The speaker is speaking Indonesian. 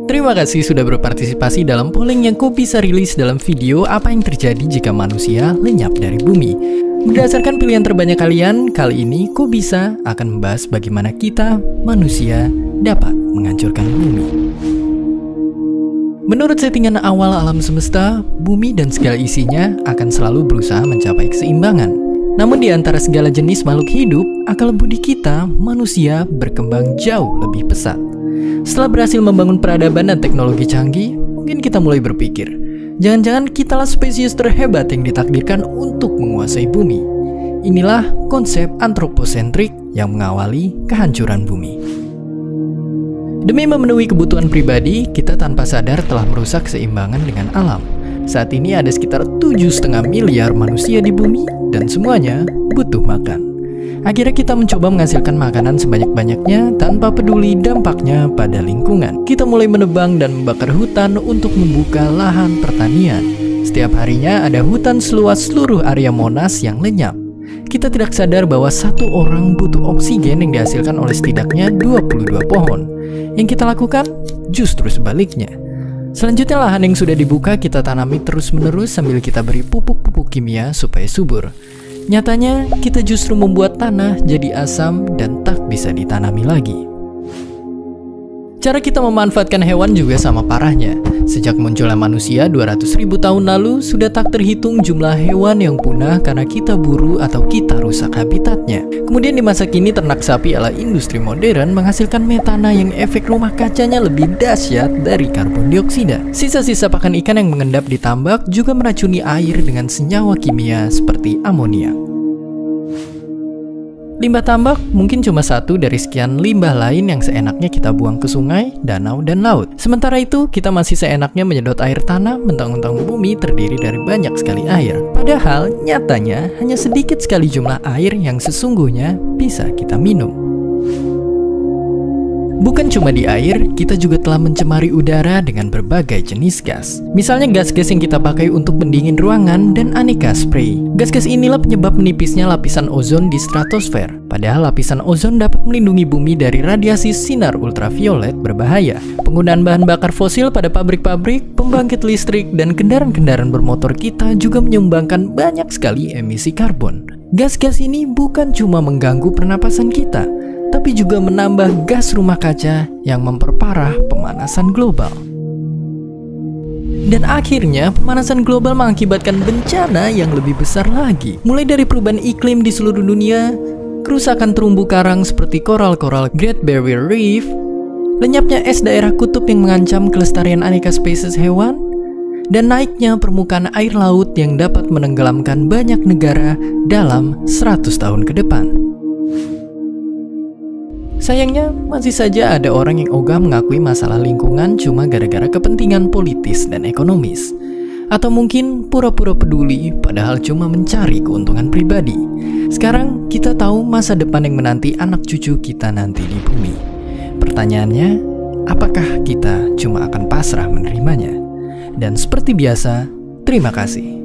Terima kasih sudah berpartisipasi dalam polling yang kau bisa rilis dalam video apa yang terjadi jika manusia lenyap dari bumi. Berdasarkan pilihan terbanyak kalian, kali ini kau bisa akan membahas bagaimana kita, manusia, dapat menghancurkan bumi. Menurut settingan awal alam semesta, bumi dan segala isinya akan selalu berusaha mencapai keseimbangan. Namun di antara segala jenis makhluk hidup, akal budi kita, manusia, berkembang jauh lebih pesat. Setelah berhasil membangun peradaban dan teknologi canggih, mungkin kita mulai berpikir, jangan-jangan kitalah spesies terhebat yang ditakdirkan untuk menguasai bumi. Inilah konsep antroposentrik yang mengawali kehancuran bumi. Demi memenuhi kebutuhan pribadi, kita tanpa sadar telah merusak keseimbangan dengan alam. Saat ini ada sekitar 7,5 miliar manusia di bumi dan semuanya butuh makan. Akhirnya kita mencoba menghasilkan makanan sebanyak-banyaknya tanpa peduli dampaknya pada lingkungan. Kita mulai menebang dan membakar hutan untuk membuka lahan pertanian. Setiap harinya ada hutan seluas seluruh area Monas yang lenyap. Kita tidak sadar bahwa satu orang butuh oksigen yang dihasilkan oleh setidaknya 22 pohon. Yang kita lakukan justru sebaliknya. Selanjutnya lahan yang sudah dibuka kita tanami terus-menerus sambil kita beri pupuk-pupuk kimia supaya subur. Nyatanya, kita justru membuat tanah jadi asam dan tak bisa ditanami lagi. Cara kita memanfaatkan hewan juga sama parahnya. Sejak munculnya manusia 200.000 tahun lalu, sudah tak terhitung jumlah hewan yang punah karena kita buru atau kita rusak habitatnya. Kemudian di masa kini ternak sapi ala industri modern menghasilkan metana yang efek rumah kacanya lebih dahsyat dari karbon dioksida. Sisa-sisa pakan ikan yang mengendap di tambak juga meracuni air dengan senyawa kimia seperti amonia. Limbah tambak mungkin cuma satu dari sekian limbah lain yang seenaknya kita buang ke sungai, danau, dan laut. Sementara itu, kita masih seenaknya menyedot air tanah mentang-mentang bumi terdiri dari banyak sekali air. Padahal, nyatanya hanya sedikit sekali jumlah air yang sesungguhnya bisa kita minum. Bukan cuma di air, kita juga telah mencemari udara dengan berbagai jenis gas. Misalnya gas-gas yang kita pakai untuk pendingin ruangan dan aneka spray. Gas-gas inilah penyebab menipisnya lapisan ozon di stratosfer. Padahal lapisan ozon dapat melindungi bumi dari radiasi sinar ultraviolet berbahaya. Penggunaan bahan bakar fosil pada pabrik-pabrik, pembangkit listrik, dan kendaraan-kendaraan bermotor kita juga menyumbangkan banyak sekali emisi karbon. Gas-gas ini bukan cuma mengganggu pernapasan kita, tapi juga menambah gas rumah kaca yang memperparah pemanasan global. Dan akhirnya, pemanasan global mengakibatkan bencana yang lebih besar lagi. Mulai dari perubahan iklim di seluruh dunia, kerusakan terumbu karang seperti koral-koral Great Barrier Reef, lenyapnya es daerah kutub yang mengancam kelestarian aneka spesies hewan, dan naiknya permukaan air laut yang dapat menenggelamkan banyak negara dalam 100 tahun ke depan. Sayangnya, masih saja ada orang yang ogah mengakui masalah lingkungan cuma gara-gara kepentingan politis dan ekonomis. Atau mungkin pura-pura peduli padahal cuma mencari keuntungan pribadi. Sekarang kita tahu masa depan yang menanti anak cucu kita nanti di bumi. Pertanyaannya, apakah kita cuma akan pasrah menerimanya? Dan seperti biasa, terima kasih.